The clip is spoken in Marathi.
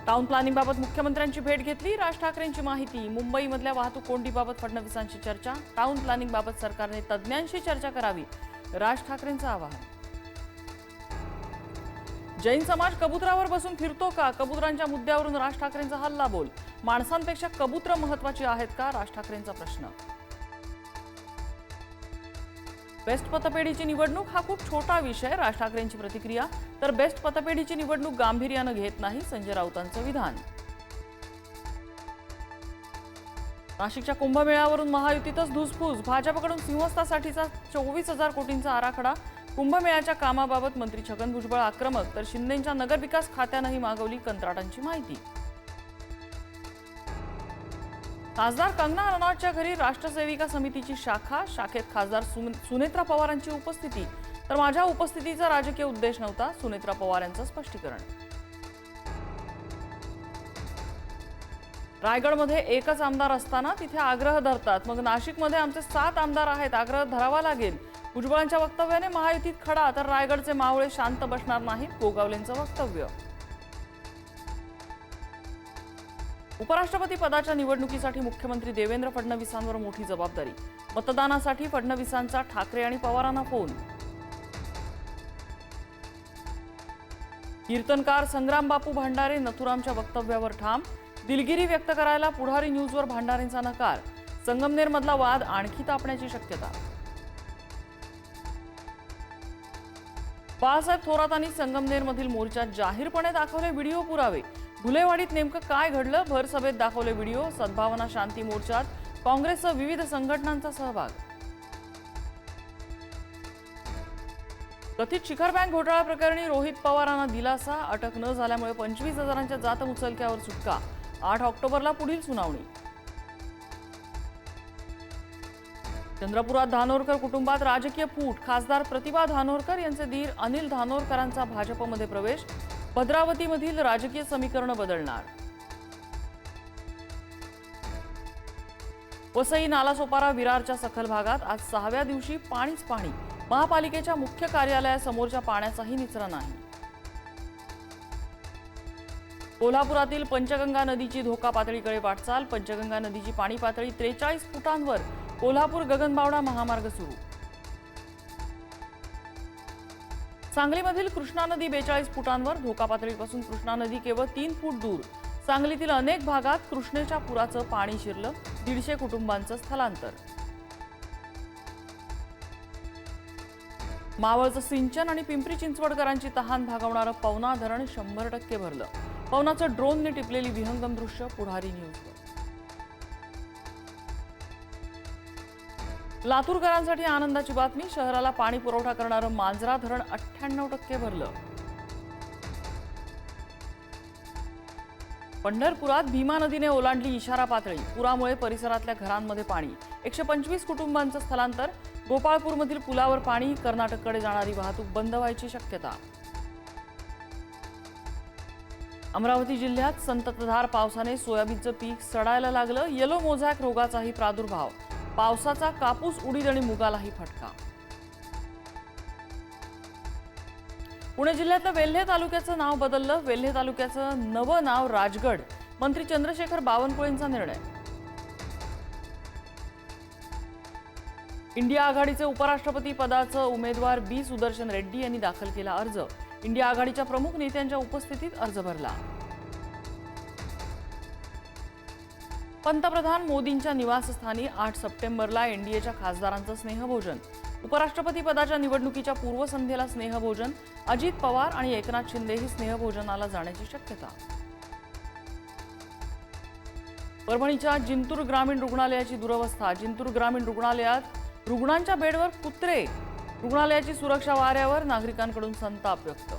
टाउन प्लॅनिंगबाबत मुख्यमंत्र्यांची भेट घेतली, राज ठाकरेंची माहिती। मुंबईमधल्या वाहतूक कोंडीबाबत फडणवीसांची चर्चा। टाउन प्लॅनिंगबाबत सरकारने तज्ज्ञांशी चर्चा करावी, राज ठाकरेंचं आवाहन। जैन समाज कबुतरावर बसून फिरतो का? कबुतरांच्या मुद्द्यावरून राज ठाकरेंचा हल्लाबोल। माणसांपेक्षा कबुतर महत्त्वाची आहेत का? राज ठाकरेंचा प्रश्न। बेस्ट पतपेढीची निवडणूक हा खूप छोटा विषय, राज ठाकरेंची प्रतिक्रिया। तर बेस्ट पतपेढीची निवडणूक गांभीर्याने घेत नाही, संजय राऊतांचं विधान। नाशिकच्या कुंभमेळ्यावरून महायुतीतच धुसफूस, भाजपकडून सिंहस्थासाठीचा 24,000 कोटींचा आराखडा। कुंभमेळ्याच्या कामाबाबत मंत्री छगन भुजबळ आक्रमक, तर शिंदेंच्या नगरविकास खात्यानंही मागवली कंत्राटांची माहिती। खासदार कंगना रनौतच्या घरी राष्ट्रसेविका समितीची शाखा, शाखेत खासदार सुनेत्रा पवारांची उपस्थिती। तर माझ्या उपस्थितीचा राजकीय उद्देश नव्हता, सुनेत्रा पवार यांचं स्पष्टीकरण। रायगडमध्ये एकच आमदार असताना तिथे आग्रह धरतात, मग नाशिकमध्ये आमचे 7 आमदार आहेत, आग्रह धरावा लागेल। भुजबळांच्या वक्तव्याने महायुतीत खडा, तर रायगडचे मावळे शांत बसणार नाहीत, गोगावलेंचं वक्तव्य। उपराष्ट्रपती पदाच्या निवडणुकीसाठी मुख्यमंत्री देवेंद्र फडणवीसांवर मोठी जबाबदारी। मतदानासाठी फडणवीसांचा ठाकरे आणि पवारांना फोन। कीर्तनकार संग्राम बापू भांडारे नथुरामच्या वक्तव्यावर ठाम, दिलगिरी व्यक्त करायला पुढारी न्यूजवर भांडारेंचा नकार। संगमनेरमधला वाद आणखी तापण्याची शक्यता। बाळासाहेब थोरातांनी संगमनेरमधील मोर्चात जाहीरपणे दाखवले व्हिडिओ पुरावे। गुलेवाडीत नेमकं काय घडलं, भर सभेत दाखवले व्हिडिओ। सद्भावना शांती मोर्चात काँग्रेससह विविध संघटनांचा सहभाग। कथित शिखर बँक घोटाळा प्रकरणी रोहित पवारांना दिलासा, अटक न झाल्यामुळे 25,000च्या जात मुचलक्यावर सुटका। 8 ऑक्टोबरला पुढील सुनावणी। चंद्रपुरात धानोरकर कुटुंबात राजकीय फूट, खासदार प्रतिभा धानोरकर यांचे दीर अनिल धानोरकरांचा भाजपमध्ये प्रवेश। भद्रावतीमधील राजकीय समीकरण बदलणार। वसई नालासोपारा विरारच्या सखल भागात आज 6व्या दिवशी पाणीच पाणी, महापालिकेच्या मुख्य कार्यालयासमोरच्या पाण्याचाही निचरा नाही। कोल्हापुरातील पंचगंगा नदीची धोका पातळीकडे वाटचाल, पंचगंगा नदीची पाणी पातळी 43 फुटांवर, कोल्हापूर गगनबावडा महामार्ग सुरू। सांगलीमधील कृष्णा नदी 42 फुटांवर, धोका पातळीपासून कृष्णा नदी केवळ 3 फूट दूर। सांगलीतील अनेक भागात कृष्णेच्या पुराचं पाणी शिरलं, 150 कुटुंबांचं स्थलांतर। मावळचं सिंचन आणि पिंपरी चिंचवडकरांची तहान भागवणारं पवना धरण 100% भरलं। पवनाचं ड्रोनने टिपलेली विहंगम दृश्य, पुढारी न्यूजवर। लातूरकरांसाठी आनंदाची बातमी, शहराला पाणी पुरवठा करणारं मांजरा धरण 98% भरलं। पंढरपुरात भीमा नदीने ओलांडली इशारा पातळी, पुरामुळे परिसरातल्या घरांमध्ये पाणी, 125 कुटुंबांचं स्थलांतर। गोपाळपूरमधील पुलावर पाणी, कर्नाटककडे जाणारी वाहतूक बंद व्हायची शक्यता। अमरावती जिल्ह्यात संततधार पावसाने सोयाबीनचं पीक सडायला लागलं, येलो मोझॅक रोगाचाही प्रादुर्भाव। पावसाचा कापूस, उडीद आणि मुगालाही फटका। पुणे जिल्ह्यातलं वेल्हे तालुक्याचं नाव बदललं, वेल्हे तालुक्याचं नवं नाव राजगड, मंत्री चंद्रशेखर बावनकुळेंचा निर्णय। इंडिया आघाडीचे उपराष्ट्रपती पदाचं उमेदवार बी सुदर्शन रेड्डी यांनी दाखल केला अर्ज। इंडिया आघाडीच्या प्रमुख नेत्यांच्या उपस्थितीत अर्ज भरला। पंतप्रधान मोदींच्या निवासस्थानी 8 सप्टेंबरला एनडीएच्या खासदारांचं स्नेहभोजन। उपराष्ट्रपती पदाच्या निवडणुकीच्या पूर्वसंध्येला स्नेहभोजन, अजित पवार आणि एकनाथ शिंदेही स्नेहभोजनाला जाण्याची शक्यता। परभणीच्या जिंतूर ग्रामीण रुग्णालयाची दुरवस्था, जिंतूर ग्रामीण रुग्णालयात रुग्णांच्या बेडवर कुत्रे, रुग्णालयाची सुरक्षा वाऱ्यावर, नागरिकांकडून संताप व्यक्त।